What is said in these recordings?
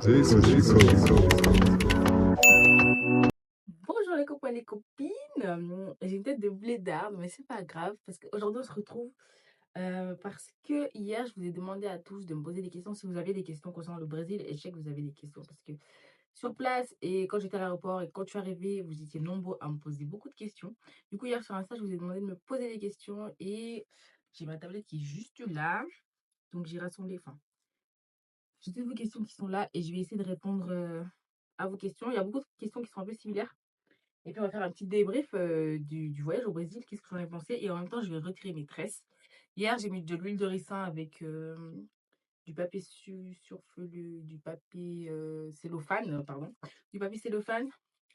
Bonjour les copains et les copines. J'ai une tête de blédarde, mais c'est pas grave parce qu'aujourd'hui on se retrouve parce que hier je vous ai demandé à tous de me poser des questions si vous aviez des questions concernant le Brésil et je sais que vous avez des questions parce que sur place et quand j'étais à l'aéroport et quand je suis arrivée, vous étiez nombreux à me poser beaucoup de questions. Du coup, hier sur Insta, je vous ai demandé de me poser des questions et j'ai ma tablette qui est juste là. Donc j'ai rassemblé, enfin, j'ai toutes vos questions qui sont là et je vais essayer de répondre à vos questions. Il y a beaucoup de questions qui sont un peu similaires. Et puis on va faire un petit débrief du voyage au Brésil, qu'est-ce que j'en ai pensé. Et en même temps, je vais retirer mes tresses. Hier, j'ai mis de l'huile de ricin avec du papier surfelu, du papier cellophane, pardon. Du papier cellophane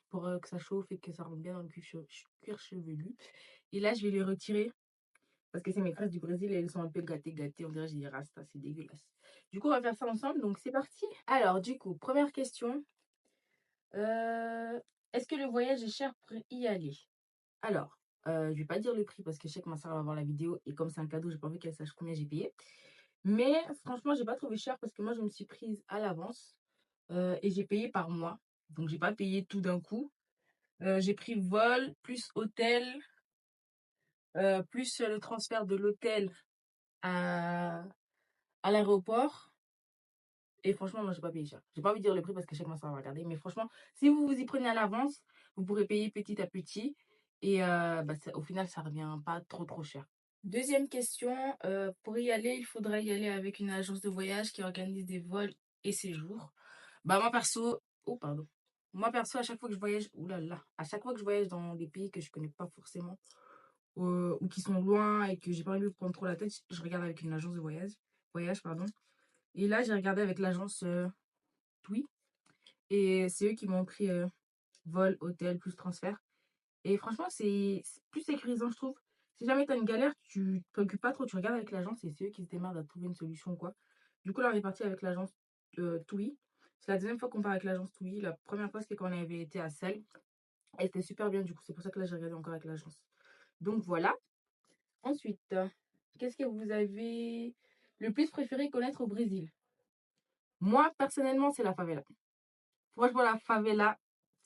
pour que ça chauffe et que ça rentre bien dans le cuir chevelu. Et là, je vais les retirer parce que c'est mes tresses du Brésil et elles sont un peu gâtées, gâtées. On dirait que j'ai des rastas, c'est dégueulasse. Du coup, on va faire ça ensemble, donc c'est parti. Alors, du coup, première question. Est-ce que le voyage est cher pour y aller? Alors, je vais pas dire le prix parce que je sais que ma soeur va voir la vidéo et comme c'est un cadeau, j'ai pas envie qu'elle sache combien j'ai payé. Mais franchement, j'ai pas trouvé cher parce que moi, je me suis prise à l'avance et j'ai payé par mois. Donc, j'ai pas payé tout d'un coup. J'ai pris vol, plus hôtel, plus le transfert de l'hôtel à, à l'aéroport. Et franchement, moi, j'ai pas payé cher. J'ai pas envie de dire le prix parce que je sais que ma soeur va regarder. Mais franchement, si vous vous y prenez à l'avance, vous pourrez payer petit à petit. Et au final, ça revient pas trop cher. Deuxième question, pour y aller, il faudrait y aller avec une agence de voyage qui organise des vols et séjours. Bah moi perso, oh pardon. Moi perso, à chaque fois que je voyage, oulala, à chaque fois que je voyage dans des pays que je connais pas forcément ou qui sont loin et que j'ai pas envie de prendre trop la tête, je regarde avec une agence de voyage pardon. Et là, j'ai regardé avec l'agence TUI et c'est eux qui m'ont pris vol, hôtel plus transfert. Et franchement, c'est plus sécurisant, je trouve. Si jamais tu as une galère, tu te préoccupes pas trop, tu regardes avec l'agence et c'est eux qui se démerdent à trouver une solution ou quoi. Du coup, là, on est parti avec l'agence TUI. C'est la deuxième fois qu'on part avec l'agence TUI. La première fois, c'était quand on avait été à Celle. Elle était super bien, du coup, c'est pour ça que là, j'ai regardé encore avec l'agence. Donc voilà. Ensuite, qu'est-ce que vous avez le plus préféré connaître au Brésil? Moi, personnellement, c'est la favela. Franchement, la favela,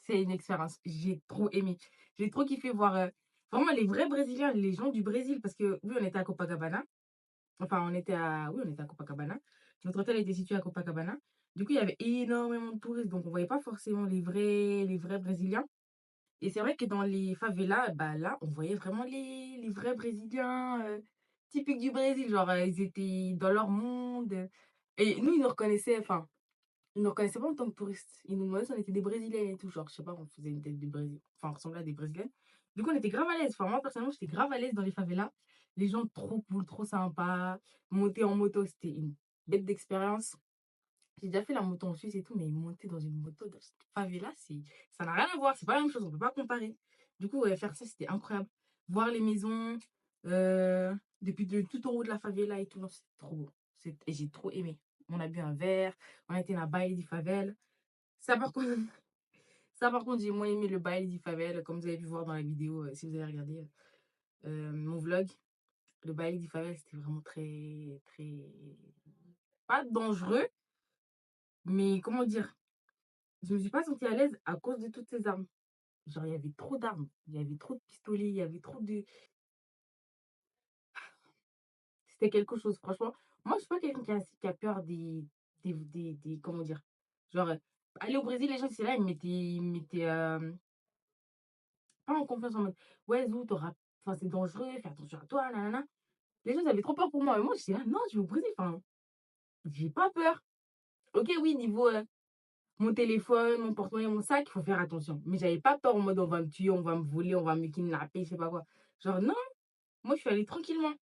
c'est une expérience. J'ai trop aimé. J'ai trop kiffé voir vraiment les vrais Brésiliens, les gens du Brésil. Parce que oui, on était à Copacabana. Enfin, Oui, on était à Copacabana. Notre hôtel était situé à Copacabana. Du coup, il y avait énormément de touristes. Donc, on voyait pas forcément les vrais Brésiliens. Et c'est vrai que dans les favelas, bah là, on voyait vraiment les vrais Brésiliens typiques du Brésil. Genre, ils étaient dans leur monde. Et nous, ils nous reconnaissaient. Enfin, ils nous reconnaissaient pas en tant que touristes. Ils nous demandaient si on était des Brésiliens et tout. Genre, je sais pas, on faisait une tête de Brésil. Enfin, on ressemblait à des Brésiliens. Du coup, on était grave à l'aise. Enfin, moi, personnellement, j'étais grave à l'aise dans les favelas. Les gens trop cool, trop sympas. Monter en moto, c'était une bête d'expérience. J'ai déjà fait la moto en Suisse et tout, mais monter dans une moto dans cette favela, ça n'a rien à voir. C'est pas la même chose. On peut pas comparer. Du coup, ouais, faire ça, c'était incroyable. Voir les maisons depuis tout en haut de la favela et tout. Non, c'était trop beau. Et j'ai trop aimé. On a bu un verre. On a été dans la Baile de Favela. Ça, par contre, ça, par contre, j'ai moins aimé le Baile de Favela, comme vous avez pu voir dans la vidéo, si vous avez regardé mon vlog. Le Baile de Favela, c'était vraiment très, très... Pas dangereux, mais comment dire? Je me suis pas sentie à l'aise à cause de toutes ces armes. Genre, il y avait trop d'armes. Il y avait trop de pistolets, il y avait trop de... C'était quelque chose, franchement. Moi, je suis pas quelqu'un qui a peur comment dire? Genre, aller au Brésil, les gens, c'est là, ils mettaient pas en confiance en mode, ouais, Zou, enfin, c'est dangereux, fais attention à toi, nanana. Les gens, ils avaient trop peur pour moi. Et moi, j'étais là, non, je vais au Brésil, enfin, j'ai pas peur. Ok, oui, niveau mon téléphone, mon porte-monnaie, mon sac, il faut faire attention. Mais j'avais pas peur en mode, on va me tuer, on va me voler, on va me kidnapper, je sais pas quoi. Genre, non, moi, je suis allée tranquillement.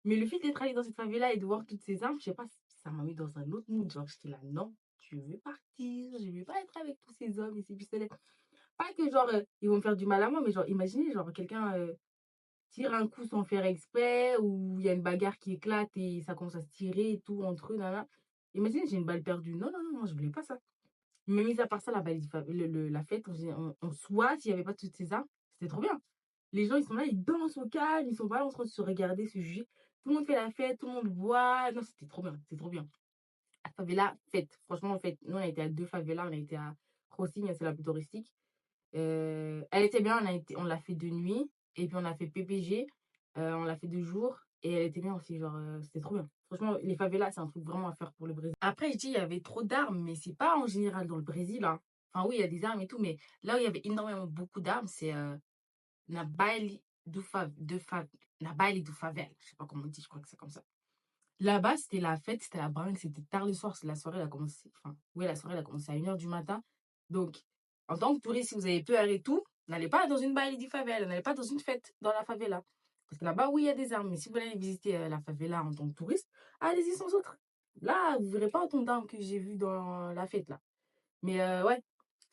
Mais le fait d'être allée dans cette favela et de voir toutes ces armes, je sais pas, ça m'a mis dans un autre mood. Genre, j'étais là, non, je veux partir, je veux pas être avec tous ces hommes et ces pistolets. Pas que, genre, ils vont me faire du mal à moi, mais genre, imaginez, genre, quelqu'un tire un coup sans faire exprès, ou il y a une bagarre qui éclate et ça commence à se tirer et tout entre eux, là. Imaginez, j'ai une balle perdue. Non, non, non, moi, je voulais pas ça. Mais mis à part ça, la fête, en soi, s'il n'y avait pas toutes ces armes, c'était trop bien. Les gens, ils sont là, ils dansent au calme, ils sont pas là en train de se regarder, se juger. Tout le monde fait la fête, tout le monde boit. Non, c'était trop bien, c'était trop bien. favela fête. Franchement, en fait, nous, on a été à 2 favelas. On a été à Rocinha, c'est la plus touristique. Elle était bien, on l'a fait de nuit. Et puis, on a fait PPG. On l'a fait de jour. Et elle était bien aussi, genre, c'était trop bien. Franchement, les favelas, c'est un truc vraiment à faire pour le Brésil. Après, je dis, il y avait trop d'armes, mais c'est pas en général dans le Brésil, hein. Enfin, oui, il y a des armes et tout, mais là où il y avait énormément beaucoup d'armes, c'est na Baile na Baile do Favela. Je sais pas comment on dit, je crois que c'est comme ça. Là-bas, c'était la fête, c'était la bringue, c'était tard le soir. La soirée, elle a commencé. Enfin, oui, la soirée, elle a commencé à 1 h du matin. Donc, en tant que touriste, si vous avez peur et tout, n'allez pas dans une baile du favela, n'allez pas dans une fête dans la favela. Parce que là-bas, oui, il y a des armes. Mais si vous voulez aller visiter la favela en tant que touriste, allez-y sans autre. Là, vous verrez pas autant d'armes que j'ai vu dans la fête, là. Mais ouais,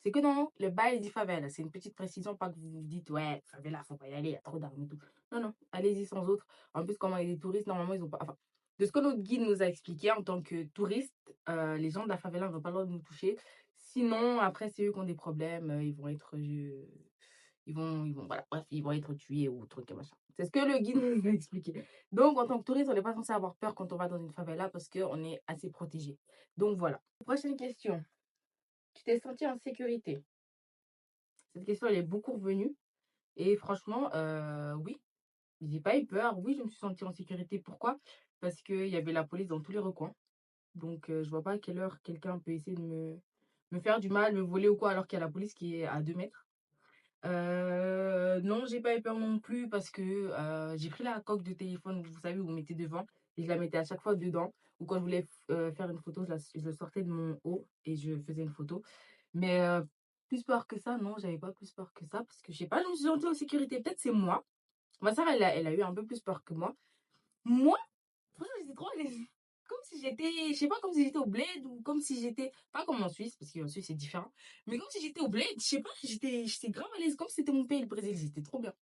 c'est que non, le bail dit favela. C'est une petite précision, pas que vous vous dites, ouais, favela, faut pas y aller, il y a trop d'armes et tout. Non, non, allez-y sans autre. En plus, comme on est des touristes, normalement, ils ont pas. Enfin, de ce que notre guide nous a expliqué, en tant que touristes, les gens de la favela n'ont pas le droit de nous toucher. Sinon, après, c'est eux qui ont des problèmes. Ils vont être. Voilà, bref, ils vont être tués ou truc et machin. C'est ce que le guide nous a expliqué. Donc, en tant que touriste, on n'est pas censé avoir peur quand on va dans une favela parce qu'on est assez protégé. Donc, voilà. Prochaine question. Tu t'es senti en sécurité? Cette question, elle est beaucoup revenue. Et franchement, oui, j'ai pas eu peur. Oui, je me suis sentie en sécurité. Pourquoi? Parce qu'il y avait la police dans tous les recoins. Donc, je vois pas à quelle heure quelqu'un peut essayer de me faire du mal, me voler ou quoi, alors qu'il y a la police qui est à 2 mètres. Non, j'ai pas eu peur non plus parce que j'ai pris la coque de téléphone, vous savez, où vous mettez devant, et je la mettais à chaque fois dedans. Ou quand je voulais faire une photo, je le sortais de mon haut et je faisais une photo. Mais plus peur que ça, non, j'avais pas plus peur que ça parce que je sais pas, je me suis sentie en sécurité. Peut-être c'est moi. Ma soeur, elle a eu un peu plus peur que moi. Moi, franchement, j'étais trop à l'aise. Comme si j'étais, je sais pas, comme si j'étais au bled ou comme si j'étais, pas comme en Suisse, parce qu'en Suisse c'est différent, mais comme si j'étais au bled, je sais pas, j'étais grave à l'aise, comme si c'était mon pays, le Brésil, c'était trop bien.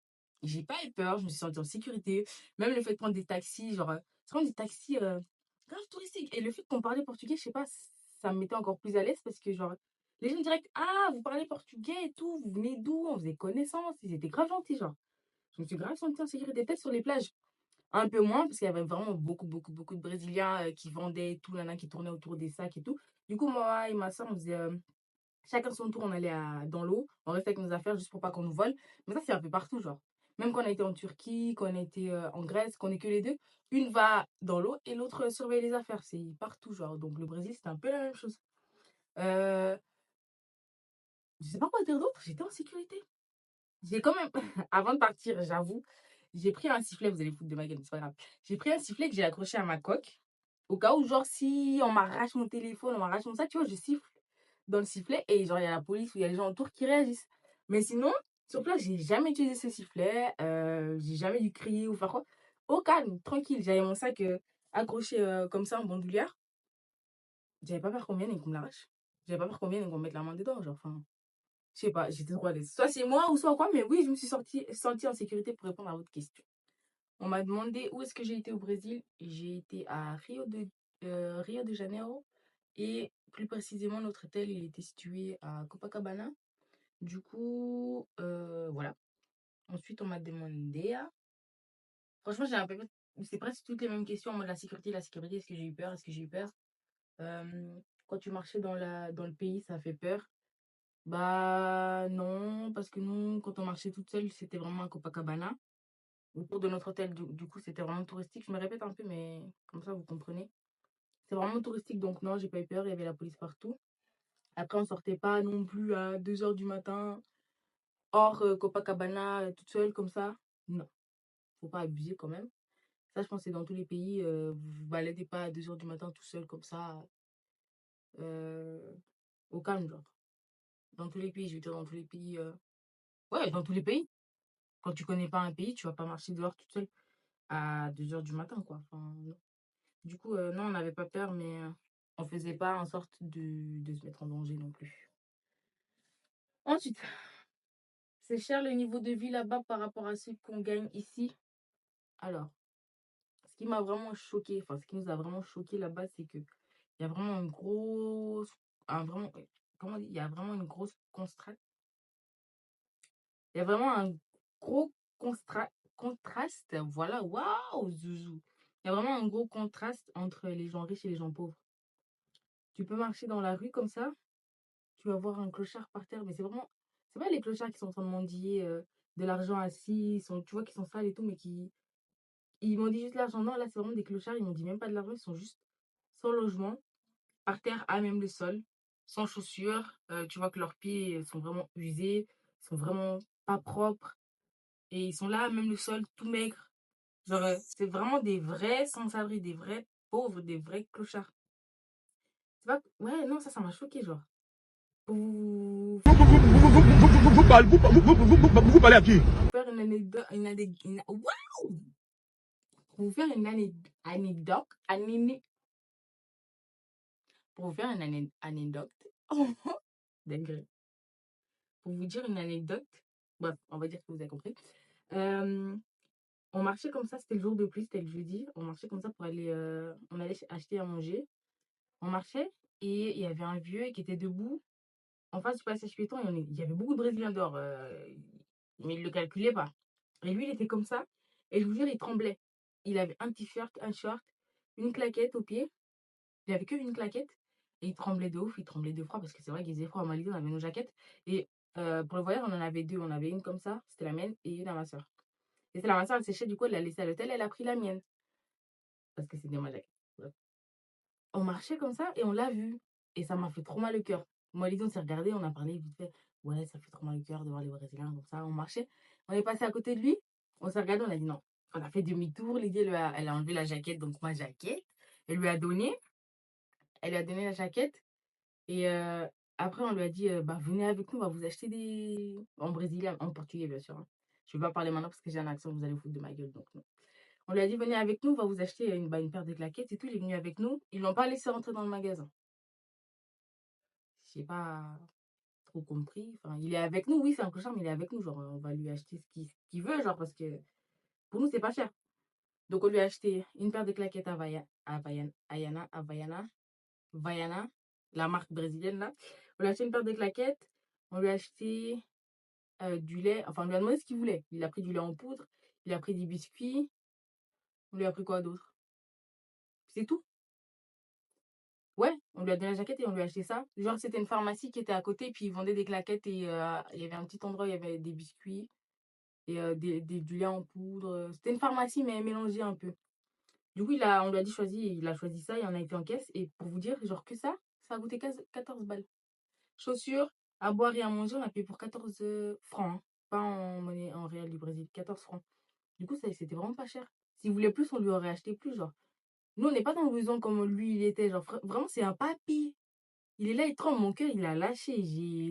J'ai pas eu peur, je me suis sentie en sécurité. Même le fait de prendre des taxis, genre, c'est vraiment des taxis grave touristiques. Et le fait qu'on parlait portugais, je sais pas, ça me mettait encore plus à l'aise parce que, genre, les gens direct, ah, vous parlez portugais et tout, vous venez d'où? On faisait connaissance, ils étaient grave gentils, genre. Je me suis grave sentie en sécurité, peut-être sur les plages. Un peu moins, parce qu'il y avait vraiment beaucoup, beaucoup, beaucoup de Brésiliens qui vendaient tout, nana, qui tournaient autour des sacs et tout. Du coup, moi et ma soeur, on faisait chacun son tour, on allait dans l'eau, on restait avec nos affaires juste pour pas qu'on nous vole. Mais ça, c'est un peu partout, genre. Même quand on a été en Turquie, quand on a été en Grèce, qu'on est que les deux, une va dans l'eau et l'autre surveille les affaires. C'est partout, genre. Donc le Brésil, c'était un peu la même chose. Euh, je sais pas quoi dire d'autre, j'étais en sécurité. J'ai quand même, avant de partir, j'avoue, j'ai pris un sifflet, vous allez foutre de ma gueule, mais c'est pas grave. J'ai pris un sifflet que j'ai accroché à ma coque. Au cas où, genre, si on m'arrache mon téléphone, on m'arrache mon sac, tu vois, je siffle dans le sifflet et genre, il y a la police ou il y a les gens autour qui réagissent. Mais sinon, sur place, j'ai jamais utilisé ce sifflet, j'ai jamais dû crier ou faire quoi. Au calme, tranquille, j'avais mon sac accroché comme ça en bandoulière. J'avais pas peur qu'on vienne et qu'on me l'arrache. J'avais pas peur qu'on vienne et qu'on me mette la main dedans, genre, enfin. Je sais pas, j'étais trop à l'aise. Soit c'est moi ou soit quoi, mais oui, je me suis sentie en sécurité pour répondre à votre question. On m'a demandé où est-ce que j'ai été au Brésil. J'ai été à Rio de Janeiro et plus précisément, notre hôtel, il était situé à Copacabana. Du coup, voilà. Ensuite, on m'a demandé franchement, j'ai un peu. C'est presque toutes les mêmes questions en mode la sécurité, est-ce que j'ai eu peur, est-ce que j'ai eu peur. Quand tu marchais dans le pays, ça fait peur. Bah non, parce que nous, quand on marchait toute seule, c'était vraiment à Copacabana. Autour de notre hôtel, du coup, c'était vraiment touristique. Je me répète un peu, mais comme ça, vous comprenez. C'est vraiment touristique, donc non, j'ai pas eu peur. Il y avait la police partout. Après, on sortait pas non plus à 2 heures du matin, hors Copacabana, toute seule, comme ça. Non, faut pas abuser quand même. Ça, je pense que c'est dans tous les pays. Vous vous baladez pas à 2 heures du matin tout seul, comme ça, euh, au calme, genre. Dans tous les pays, je veux dire, dans tous les pays. Ouais, dans tous les pays. Quand tu connais pas un pays, tu vas pas marcher dehors toute seule à 2 heures du matin, quoi. Enfin, non. Du coup, non, on n'avait pas peur, mais on faisait pas en sorte de se mettre en danger non plus. Ensuite, c'est cher le niveau de vie là-bas par rapport à ce qu'on gagne ici. Alors, ce qui m'a vraiment choqué, enfin, ce qui nous a vraiment choqué là-bas, c'est que il y a vraiment une grosse, vraiment, comment on dit, il y a vraiment une grosse il y a vraiment un gros contraste, voilà, waouh, zouzou. Il y a vraiment un gros contraste entre les gens riches et les gens pauvres. Tu peux marcher dans la rue comme ça, tu vas voir un clochard par terre, mais c'est pas les clochards qui sont en train de mendier de l'argent assis, tu vois qu'ils sont sales et tout, mais ils mendient juste l'argent. Non, là, c'est vraiment des clochards, ils mendient même pas de l'argent, ils sont juste sans logement, par terre, à même le sol, sans chaussures. Tu vois que leurs pieds sont vraiment usés, sont vraiment pas propres, et ils sont là, à même le sol, tout maigres. Genre, c'est vraiment des vrais sans-abri, des vrais pauvres, des vrais clochards. C'est pas... Ouais, non, ça m'a choqué, genre. Pour vous Vous parlez à qui? faire une anecdote, Waouh! Pour vous faire une anecdote, pour vous faire une anecdote, dingue. Pour vous dire une anecdote, bref, on va dire que vous avez compris. Euh, on marchait comme ça, c'était le jour de pluie, c'était le jeudi. On marchait comme ça pour aller, on allait acheter à manger. On marchait et il y avait un vieux qui était debout en face du passage piéton et il y avait beaucoup de Brésiliens dehors, mais il ne le calculait pas. Et lui, il était comme ça. Et je vous jure, il tremblait. Il avait un t-shirt, un short, une claquette au pied. Il avait que une claquette. Et il tremblait de ouf, il tremblait de froid parce que c'est vrai qu'il faisait froid à Malaisie, on avait nos jaquettes. Et pour le voyage, on en avait deux. On avait une comme ça, c'était la mienne, et une à ma soeur. Et c'est la ma soeur, elle séchait, du coup, elle l'a laissée à l'hôtel, elle a pris la mienne. Parce que c'était ma jaquette. Bref. On marchait comme ça et on l'a vu. Et ça m'a fait trop mal au cœur. Moi, Lydie, on s'est regardé, on a parlé vite fait. Ouais, ça fait trop mal au cœur de voir les Brésiliens comme ça. On marchait. On est passé à côté de lui. On s'est regardé, on a dit non. On a fait demi-tour. Lydie, elle a enlevé la jaquette, donc ma jaquette. Elle lui a donné. Elle lui a donné la jaquette. Et après, on lui a dit bah, venez avec nous, on va vous acheter des. En brésilien, en portugais, bien sûr, hein. Je ne vais pas parler maintenant parce que j'ai un accent, vous allez vous foutre de ma gueule. Donc, non. On lui a dit venez avec nous, on va vous acheter une paire de claquettes et tout. Il est venu avec nous. Ils ne l'ont pas laissé rentrer dans le magasin. J'ai pas trop compris. Enfin, il est avec nous, oui, c'est un clochard, mais il est avec nous. Genre, on va lui acheter ce qu'il veut, genre, parce que pour nous, c'est pas cher. Donc, on lui a acheté une paire de claquettes Havaiana, la marque brésilienne, là. On lui a acheté une paire de claquettes. On lui a acheté du lait. Enfin, on lui a demandé ce qu'il voulait. Il a pris du lait en poudre. Il a pris des biscuits. On lui a pris quoi d'autre? C'est tout. Ouais, on lui a donné la jaquette et on lui a acheté ça. Genre, c'était une pharmacie qui était à côté, puis ils vendaient des claquettes et il y avait un petit endroit où il y avait des biscuits et du lait en poudre. C'était une pharmacie, mais mélangée un peu. Du coup, on lui a dit choisis, il a choisi ça et on a été en caisse. Et pour vous dire, genre que ça a coûté 14 balles. Chaussures, à boire et à manger, on a payé pour 14 francs, hein. Pas en monnaie, en réel du Brésil, 14 francs. Du coup, c'était vraiment pas cher. S'il voulait plus, on lui aurait acheté plus, genre. Nous, on n'est pas dans le besoin comme lui, il était. Genre, vraiment, c'est un papy. Il est là, il tremble, mon cœur, il a lâché.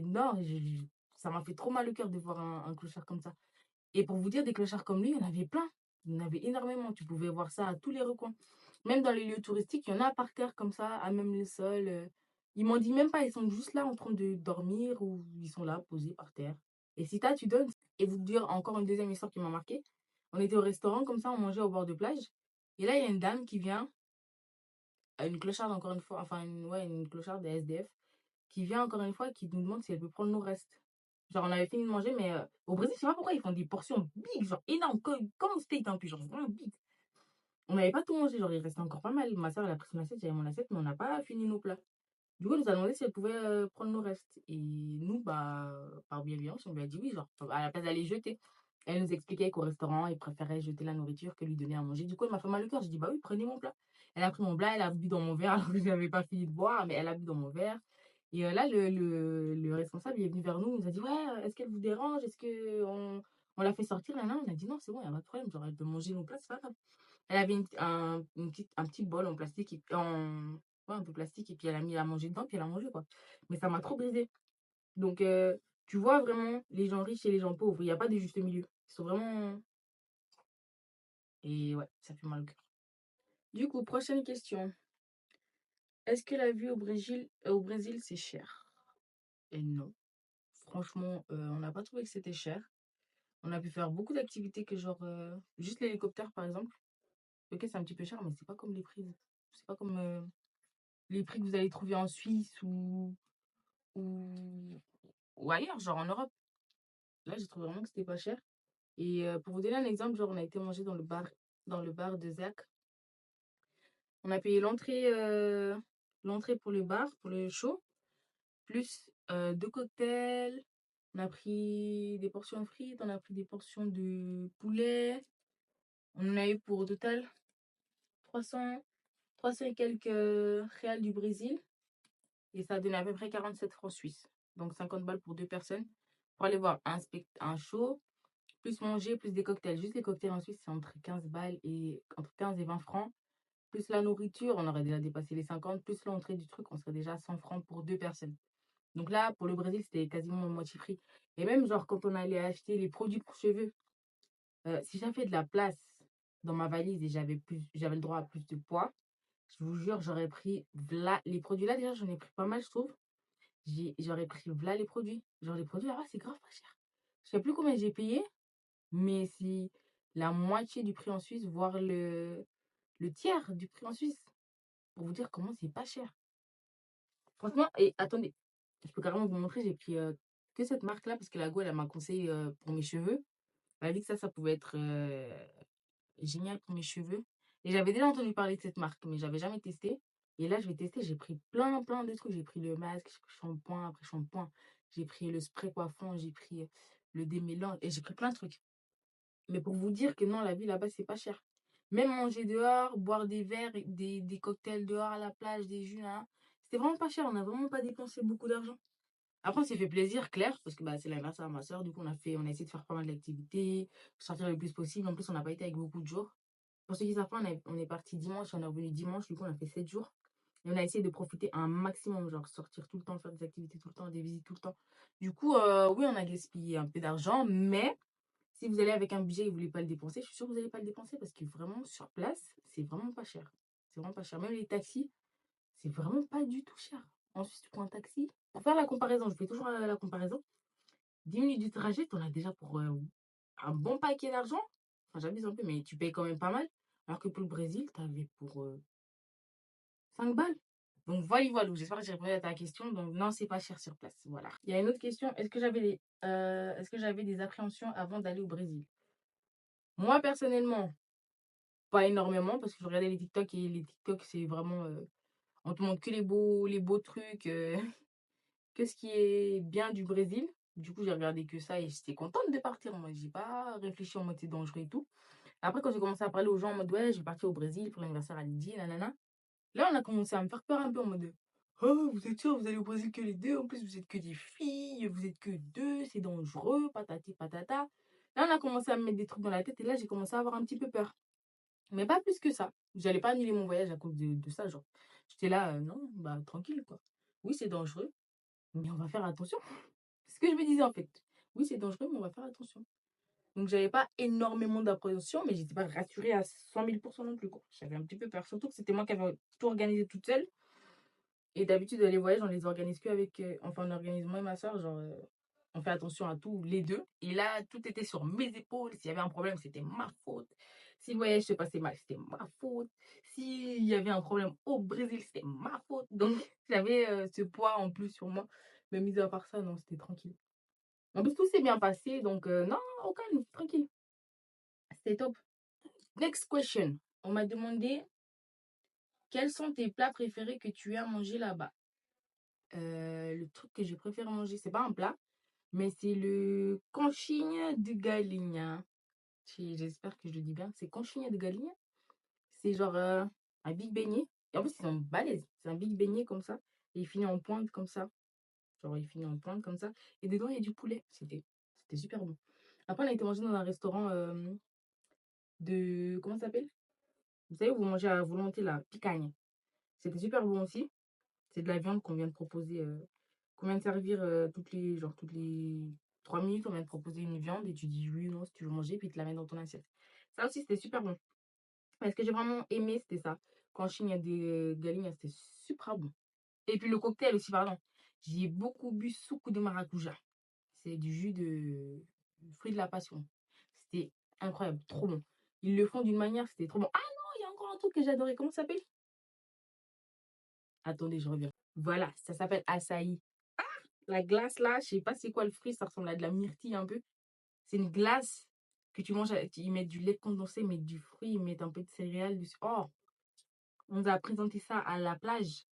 Non, ça m'a fait trop mal au cœur de voir un clochard comme ça. Et pour vous dire, des clochards comme lui, il y en avait plein. Il y en avait énormément. Tu pouvais voir ça à tous les recoins. Même dans les lieux touristiques, il y en a par terre comme ça, à même le sol. Ils m'en disent même pas, ils sont juste là en train de dormir ou ils sont là posés par terre. Et si tu donnes. Et vous dire encore une deuxième histoire qui m'a marqué. On était au restaurant comme ça, on mangeait au bord de plage. Et là, il y a une dame qui vient, une clocharde encore une fois, enfin, ouais, une clocharde des SDF, qui vient encore une fois, qui nous demande si elle peut prendre nos restes. Genre, on avait fini de manger, mais au Brésil, je sais pas pourquoi ils font des portions big, genre énormes, comme au States, hein, puis genre vraiment big. On n'avait pas tout mangé, genre il restait encore pas mal. Ma soeur, elle a pris son assiette, j'avais mon assiette, mais on n'a pas fini nos plats. Du coup, elle nous a demandé si elle pouvait prendre nos restes. Et nous, bah, par bienveillance, on lui a dit oui, genre, à la place d'aller jeter. Elle nous expliquait qu'au restaurant, ils préféraient jeter la nourriture que lui donner à manger. Du coup, elle m'a fait mal au cœur. J'ai dit, bah oui, prenez mon plat. Elle a pris mon plat, elle a bu dans mon verre, alors que je n'avais pas fini de boire, mais elle a bu dans mon verre. Et là, le responsable, il est venu vers nous, il nous a dit, ouais, est-ce qu'elle vous dérange? Est-ce qu'on l'a fait sortir? Là, on a dit, non, c'est bon, il n'y a pas de problème. Genre, elle peut manger nos plats, c'est pas grave. Elle avait un petit bol en plastique, ouais, un peu plastique, et puis elle a mis à manger dedans, puis elle a mangé, quoi. Mais ça m'a trop brisé. Donc, tu vois vraiment les gens riches et les gens pauvres. Il n'y a pas de juste milieu. Ils sont vraiment. Et ouais, ça fait mal au cœur. Du coup, prochaine question. Est-ce que la vie au Brésil, c'est cher? Et non. Franchement, on n'a pas trouvé que c'était cher. On a pu faire beaucoup d'activités que genre. Juste l'hélicoptère, par exemple. Ok, c'est un petit peu cher, mais c'est pas comme les prix. C'est pas comme les prix que vous allez trouver en Suisse ou, ou ailleurs, genre en Europe. Là, j'ai trouvé vraiment que c'était pas cher. Et pour vous donner un exemple, genre, on a été manger dans le bar de Zach. On a payé l'entrée l'entrée pour le bar, pour le show, plus 2 cocktails. On a pris des portions de frites, on a pris des portions de poulet. On en a eu pour au total 300, 300 et quelques réals du Brésil. Et ça a donné à peu près 47 francs suisses. Donc 50 balles pour 2 personnes. Pour aller voir un show, plus manger, plus des cocktails. Juste les cocktails en Suisse, c'est entre 15 balles et entre 15 et 20 francs. Plus la nourriture, on aurait déjà dépassé les 50. Plus l'entrée du truc, on serait déjà à 100 francs pour 2 personnes. Donc là, pour le Brésil, c'était quasiment moitié prix. Et même, genre, quand on allait acheter les produits pour cheveux, si j'avais de la place dans ma valise et j'avais le droit à plus de poids, je vous jure, j'aurais pris les produits là, déjà, j'en ai pris pas mal, je trouve. J'aurais pris les produits. Genre, les produits là-bas, c'est grave pas cher. Je sais plus combien j'ai payé, mais c'est la moitié du prix en Suisse, voire le tiers du prix en Suisse. Pour vous dire comment c'est pas cher. Franchement, et attendez, je peux carrément vous montrer, j'ai pris que cette marque-là parce que la go, elle m'a conseillé pour mes cheveux. Elle m'a dit que ça pouvait être génial pour mes cheveux. Et j'avais déjà entendu parler de cette marque, mais j'avais jamais testé. Et là, je vais tester. J'ai pris plein de trucs. J'ai pris le masque, j'ai pris shampoing après shampoing. J'ai pris le spray coiffant, j'ai pris le démêlant. Et j'ai pris plein de trucs. Mais pour vous dire que non, la vie là-bas, c'est pas cher. Même manger dehors, boire des verres, des cocktails dehors à la plage, des jus, là, c'était vraiment pas cher. On n'a vraiment pas dépensé beaucoup d'argent. Après, on s'est fait plaisir, clair, parce que bah, c'est l'anniversaire de ma soeur. Du coup, on a essayé de faire pas mal d'activités, sortir le plus possible. En plus, on n'a pas été avec beaucoup de jours. Pour ceux qui savent pas, on est parti dimanche, on est revenu dimanche. Du coup, on a fait 7 jours. Et on a essayé de profiter un maximum, genre sortir tout le temps, faire des activités tout le temps, des visites tout le temps. Du coup, oui, on a gaspillé un peu d'argent, mais si vous allez avec un budget et vous voulez pas le dépenser, je suis sûre que vous n'allez pas le dépenser parce que vraiment, sur place, c'est vraiment pas cher. C'est vraiment pas cher. Même les taxis, c'est vraiment pas du tout cher. Ensuite, tu prends un taxi. Pour faire la comparaison, je fais toujours la comparaison. 10 minutes du trajet, tu en as déjà pour un bon paquet d'argent. Enfin, j'abuse un peu, mais tu payes quand même pas mal. Alors que pour le Brésil, tu avais pour 5 balles. Donc voilà, j'espère que j'ai répondu à ta question. Donc non, c'est pas cher sur place. Voilà. Il y a une autre question. Est-ce que j'avais des appréhensions avant d'aller au Brésil? Moi, personnellement, pas énormément parce que je regardais les TikTok et les TikTok, c'est vraiment. On te montre que les beaux trucs, que ce qui est bien du Brésil. Du coup, j'ai regardé que ça et j'étais contente de partir. Moi, j'ai pas réfléchi en mode c'est dangereux et tout. Après, quand j'ai commencé à parler aux gens en mode ouais, je vais partir au Brésil pour l'anniversaire à Lydie, nanana. Là, on a commencé à me faire peur un peu en mode oh, vous êtes sûr, vous allez au Brésil que les deux. En plus, vous êtes que des filles, vous êtes que deux, c'est dangereux, patati patata. Là, on a commencé à me mettre des trucs dans la tête et là, j'ai commencé à avoir un petit peu peur. Mais pas plus que ça. J'allais pas annuler mon voyage à cause de ça, genre. J'étais là, non, bah tranquille, quoi. Oui, c'est dangereux, mais on va faire attention. C'est ce que je me disais en fait. Oui, c'est dangereux, mais on va faire attention. Donc, j'avais pas énormément d'appréhension, mais j'étais pas rassurée à 100 000% non plus, quoi. J'avais un petit peu peur, surtout que c'était moi qui avais tout organisé toute seule. Et d'habitude, les voyages, on les organise que avec. Enfin, on organise moi et ma soeur, genre, on fait attention à tout, les deux. Et là, tout était sur mes épaules. S'il y avait un problème, c'était ma faute. Si le voyage se passait mal, c'était ma faute. S'il y avait un problème au Brésil, c'était ma faute. Donc, j'avais ce poids en plus sur moi. Mais mis à part ça, non, c'était tranquille. En plus, tout s'est bien passé. Donc, non, au calme, tranquille. C'était top. Next question. On m'a demandé quels sont tes plats préférés que tu as mangé là-bas. Le truc que j'ai préféré manger, c'est pas un plat, mais c'est le conchinha de galinha. J'espère que je le dis bien. C'est conchinha de galinha. C'est genre un big beignet. Et en plus, ils sont balèzes. C'est un big beignet comme ça. Et il finit en pointe comme ça. Genre, il finit en pointe comme ça. Et dedans, il y a du poulet. C'était super bon. Après, on a été manger dans un restaurant de. Comment ça s'appelle? Vous savez, vous mangez à volonté la picagne. C'était super bon aussi. C'est de la viande qu'on vient de proposer. Qu'on vient de servir toutes les 3 minutes. On vient de proposer une viande et tu dis oui ou non si tu veux manger. Puis ils te la mettent dans ton assiette. Ça aussi, c'était super bon. Mais ce que j'ai vraiment aimé, c'était ça. Quand Chine, il y a des galinhas, c'était super bon. Et puis le cocktail aussi, pardon. J'ai beaucoup bu succo de maracuja. C'est du jus de fruit de la passion. C'était incroyable, trop bon. Ils le font d'une manière, c'était trop bon. Ah non, il y a encore un truc que j'adorais. Comment ça s'appelle? Attendez, je reviens. Voilà, ça s'appelle açaï. La glace là, je sais pas c'est quoi le fruit, ça ressemble à de la myrtille un peu. C'est une glace que tu manges, ils mettent du lait condensé, ils mettent du fruit, ils mettent un peu de céréales dessus. Oh, on nous a présenté ça à la plage.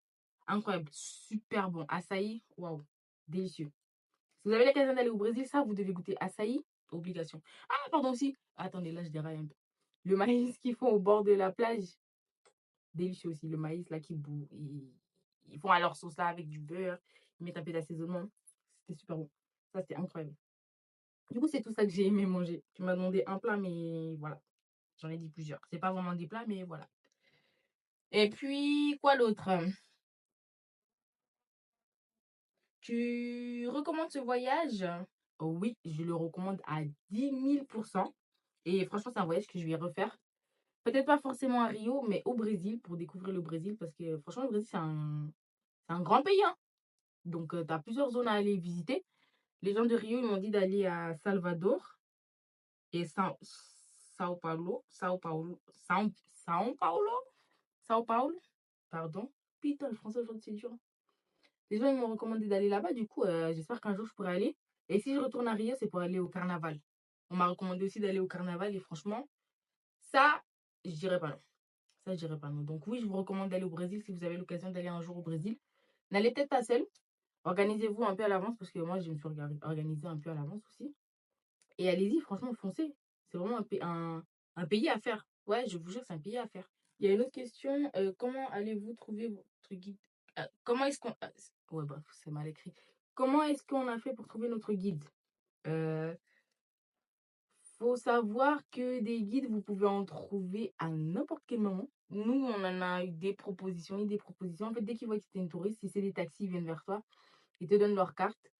incroyable, super bon. Açaï, waouh, délicieux. Si vous avez l'occasion d'aller au Brésil, ça, vous devez goûter açaï, obligation. Ah, pardon aussi. Attendez, là, je déraille un peu. Le maïs qu'ils font au bord de la plage, délicieux aussi. Le maïs, là, qui bout. Ils font à leur sauce, là, avec du beurre. Ils mettent un peu d'assaisonnement. C'était super bon. Ça, c'était incroyable. Du coup, c'est tout ça que j'ai aimé manger. Tu m'as demandé un plat, mais voilà. J'en ai dit plusieurs. C'est pas vraiment des plats, mais voilà. Et puis, quoi d'autre? Tu recommandes ce voyage? Oh oui, je le recommande à 10 000%. Et franchement, c'est un voyage que je vais refaire. Peut-être pas forcément à Rio, mais au Brésil, pour découvrir le Brésil. Parce que franchement, le Brésil, c'est un grand pays, hein. Donc, tu as plusieurs zones à aller visiter. Les gens de Rio, ils m'ont dit d'aller à Salvador et Sao Paulo. Sao Paulo? Sao Paulo? Pardon. Putain, le français aujourd'hui, c'est dur. Les gens, ils m'ont recommandé d'aller là-bas. Du coup, j'espère qu'un jour, je pourrai aller. Et si je retourne à Rio, c'est pour aller au carnaval. On m'a recommandé aussi d'aller au carnaval. Et franchement, ça, je dirais pas non. Ça, je dirais pas non. Donc oui, je vous recommande d'aller au Brésil si vous avez l'occasion d'aller un jour au Brésil. N'allez peut-être pas seul. Organisez-vous un peu à l'avance parce que moi, je me suis organisée un peu à l'avance aussi. Et allez-y, franchement, foncez. C'est vraiment un pays à faire. Ouais, je vous jure, c'est un pays à faire. Il y a une autre question. Comment allez-vous trouver votre guide? Comment est-ce qu'on... ouais, bref, c'est mal écrit. Comment est-ce qu'on a fait pour trouver notre guide? Euh, Faut savoir que des guides, vous pouvez en trouver à n'importe quel moment. Nous, on en a eu des propositions et des propositions. En fait, dès qu'ils voient que tu es une touriste, si c'est des taxis, ils viennent vers toi. Ils te donnent leur carte.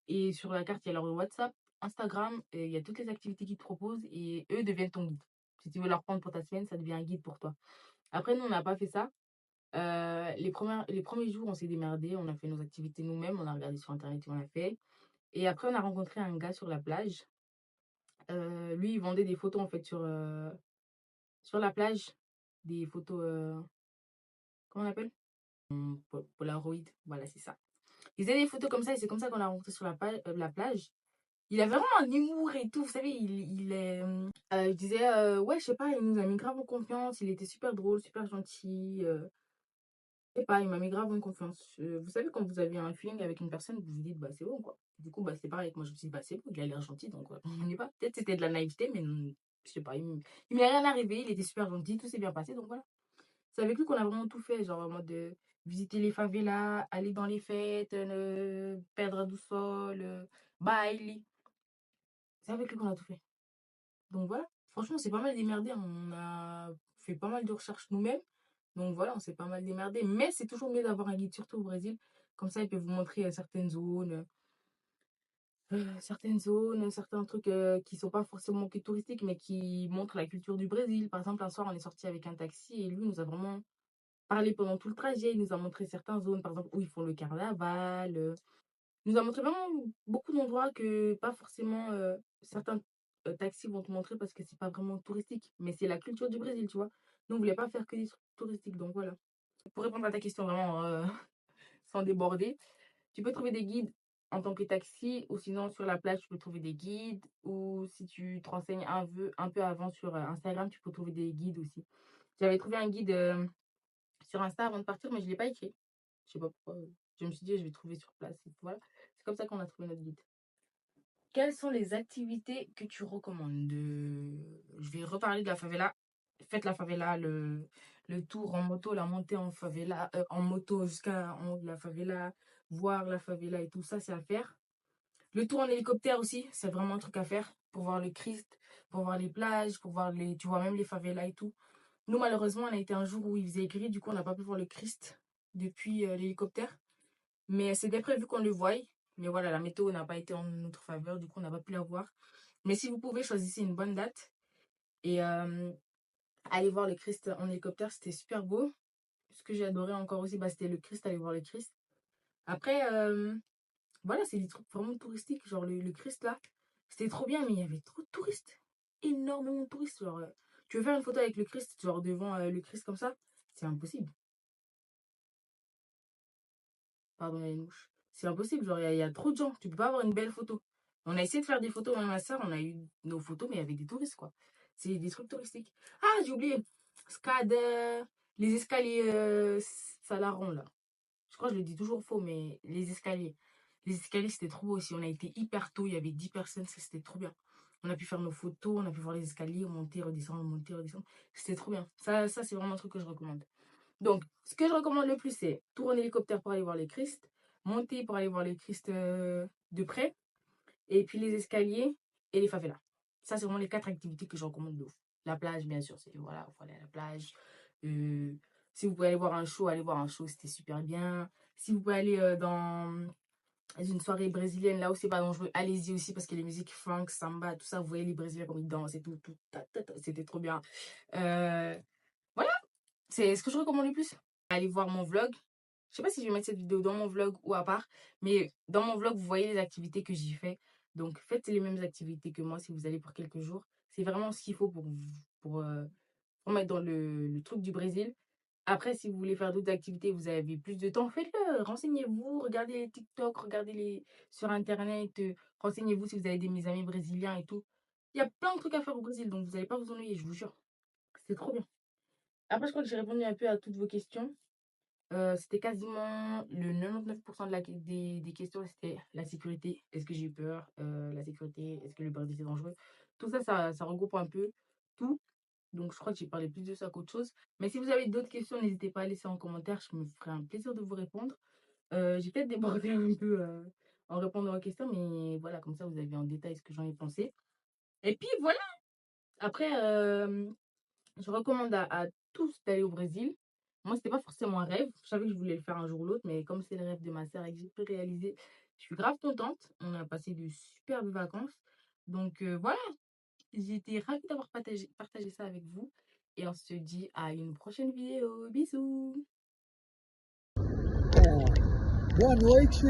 Et sur la carte, il y a leur WhatsApp, Instagram, et il y a toutes les activités qu'ils te proposent et eux deviennent ton guide. Si tu veux leur prendre pour ta semaine, ça devient un guide pour toi. Après, nous, on n'a pas fait ça. Les premiers jours, on s'est démerdé, on a fait nos activités nous-mêmes, on a regardé sur Internet et on a fait. Et après, on a rencontré un gars sur la plage. Lui, il vendait des photos en fait sur la plage. Des photos, comment on appelle? Polaroid, voilà, c'est ça. Il faisait des photos comme ça et c'est comme ça qu'on l'a rencontré sur la plage. Il avait vraiment un humour et tout, vous savez, il disait, ouais, je sais pas, il nous a mis grave en confiance, il était super drôle, super gentil. Je sais pas, il m'a mis grave en confiance. Vous savez, quand vous avez un feeling avec une personne, vous vous dites, bah c'est bon, quoi. Du coup, bah c'est pareil avec moi, je me suis dit, bah c'est bon, il a l'air gentil, donc on y va. Peut-être c'était de la naïveté, mais je sais pas, il m'est rien arrivé, il était super gentil, tout s'est bien passé, donc voilà. C'est avec lui qu'on a vraiment tout fait, genre en mode de visiter les favelas, aller dans les fêtes, Pedra do Sol, baile. C'est avec lui qu'on a tout fait. Donc voilà, franchement, c'est pas mal démerdé. On a fait pas mal de recherches nous-mêmes. Donc voilà, on s'est pas mal démerdé. Mais c'est toujours mieux d'avoir un guide, surtout au Brésil. Comme ça, il peut vous montrer certains trucs qui sont pas forcément que touristiques, mais qui montrent la culture du Brésil. Par exemple, un soir, on est sorti avec un taxi et lui nous a vraiment parlé pendant tout le trajet. Il nous a montré certaines zones, par exemple, où ils font le carnaval. Il nous a montré vraiment beaucoup d'endroits que pas forcément certains taxis vont te montrer parce que c'est pas vraiment touristique. Mais c'est la culture du Brésil, tu vois. Nous, on voulait pas faire que des trucs touristiques, donc voilà. Pour répondre à ta question vraiment sans déborder, tu peux trouver des guides en tant que taxi ou sinon sur la plage, tu peux trouver des guides ou si tu te renseignes un peu avant sur Instagram, tu peux trouver des guides aussi. J'avais trouvé un guide sur Insta avant de partir, mais je l'ai pas écrit. Je sais pas pourquoi. Je me suis dit, je vais trouver sur place. Et voilà. C'est comme ça qu'on a trouvé notre guide. Quelles sont les activités que tu recommandes Je vais reparler de la favela. Faites la favela, le tour en moto, la montée en favela, en moto jusqu'à en haut de la favela, voir la favela et tout ça, c'est à faire. Le tour en hélicoptère aussi, c'est vraiment un truc à faire pour voir le Christ, pour voir les plages, pour voir tu vois même les favelas et tout. Nous, malheureusement, on a été un jour où il faisait gris, du coup, on n'a pas pu voir le Christ depuis l'hélicoptère. Mais c'était prévu qu'on le voie. Mais voilà, la météo n'a pas été en notre faveur, du coup, on n'a pas pu la voir. Mais si vous pouvez, choisissez une bonne date et allez voir le Christ en hélicoptère, c'était super beau. Ce que j'ai adoré encore aussi, bah, c'était le Christ, aller voir le Christ. Après, voilà, c'est des trucs vraiment touristiques, genre le Christ là, c'était trop bien, mais il y avait trop de touristes. Énormément de touristes. Genre, tu veux faire une photo avec le Christ, genre devant le Christ comme ça, c'est impossible. Pardon, il y a une mouche. C'est impossible, genre, il y a trop de gens. Tu peux pas avoir une belle photo. On a essayé de faire des photos, même ma soeur, on a eu nos photos, mais avec des touristes, quoi. C'est des trucs touristiques. Ah, j'ai oublié. SCAD, les escaliers Salaron, là. Je crois que je le dis toujours faux, mais les escaliers. Les escaliers, c'était trop beau aussi. On a été hyper tôt, il y avait 10 personnes, c'était trop bien. On a pu faire nos photos, on a pu voir les escaliers, monter, redescendre. C'était trop bien. Ça c'est vraiment un truc que je recommande. Donc, ce que je recommande le plus, c'est tour en hélicoptère pour aller voir les Christ, monter pour aller voir les Christ de près, et puis les escaliers et les favelas. Ça, c'est vraiment les 4 activités que je recommande de ouf. La plage, bien sûr, c'est voilà, il faut aller à la plage. Si vous pouvez aller voir un show, allez voir un show, c'était super bien. Si vous pouvez aller dans une soirée brésilienne, là où c'est pas dangereux, allez-y aussi parce que les musiques funk, samba, tout ça, vous voyez les Brésiliens comme ils dansent et tout, c'était trop bien. Voilà, c'est ce que je recommande le plus. Allez voir mon vlog. Je sais pas si je vais mettre cette vidéo dans mon vlog ou à part, mais dans mon vlog, vous voyez les activités que j'y fais. Donc, faites les mêmes activités que moi si vous allez pour quelques jours. C'est vraiment ce qu'il faut pour mettre dans le truc du Brésil. Après, si vous voulez faire d'autres activités, vous avez plus de temps, faites-le. Renseignez-vous, regardez les TikTok, regardez les sur Internet. Renseignez-vous si vous avez mes amis brésiliens et tout. Il y a plein de trucs à faire au Brésil, donc vous n'allez pas vous ennuyer, je vous jure. C'est trop bien. Après, je crois que j'ai répondu un peu à toutes vos questions. C'était quasiment le 99% des questions, c'était la sécurité. Est-ce que j'ai eu peur? La sécurité, est-ce que le Brésil c'est dangereux? Tout ça, ça regroupe un peu tout. Donc, je crois que j'ai parlé plus de ça qu'autre chose. Mais si vous avez d'autres questions, n'hésitez pas à laisser en commentaire. Je me ferai un plaisir de vous répondre. J'ai peut-être débordé un peu en répondant aux questions, mais voilà, comme ça, vous avez en détail ce que j'en ai pensé. Et puis, voilà. Après, je recommande à tous d'aller au Brésil. Moi, c'était pas forcément un rêve. Je savais que je voulais le faire un jour ou l'autre, mais comme c'est le rêve de ma sœur et que j'ai pu réaliser, je suis grave contente. On a passé de superbes vacances. Donc, voilà. J'étais ravie d'avoir partagé ça avec vous. Et on se dit à une prochaine vidéo. Bisous! Boa noite,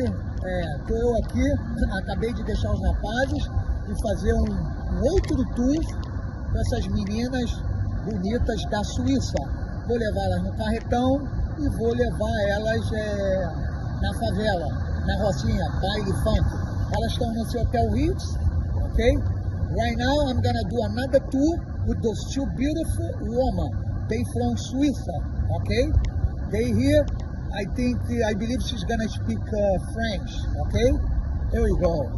tô eu aqui, acabei de deixar os rapazes e fazer um outro tour com essas meninas bonitas da Suíça. Vou levar elas no carretão e vou levar elas na favela, na Rocinha, baile funk. Elas estão nesse Hotel Ritz, ok? Right now I'm gonna do another tour with those two beautiful women. They from Suíça, okay? They here. I believe she's gonna speak French, okay? Here we go.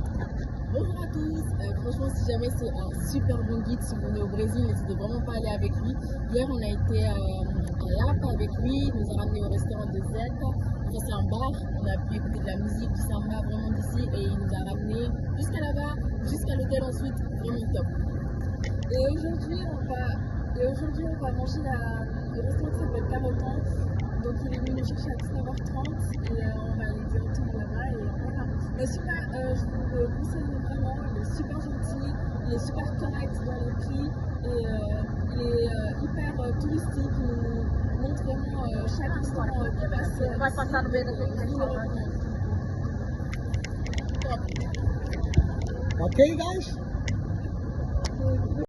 Bonjour à tous, franchement si jamais c'est un super bon guide, si vous venez au Brésil, n'hésitez vraiment pas à aller avec lui. Hier on a été à Lapa avec lui, il nous a ramené au restaurant de Zelda. Enfin c'est un bar, on a pu écouter de la musique, du samba vraiment d'ici et il nous a ramené jusqu'à là-bas, jusqu'à l'hôtel ensuite, vraiment top. Et aujourd'hui on va manger le restaurant qui s'appelle Carotan. Donc il est venu nous chercher à 19h30 et on va aller directement là-bas et voilà. Mais super, je vous le conseille vraiment, il est super gentil, il est super correct dans les prix et il est hyper touristique, il nous montre vraiment chaque instant qui passe. Vai passar no meio daquele restaurante. Okay, guys?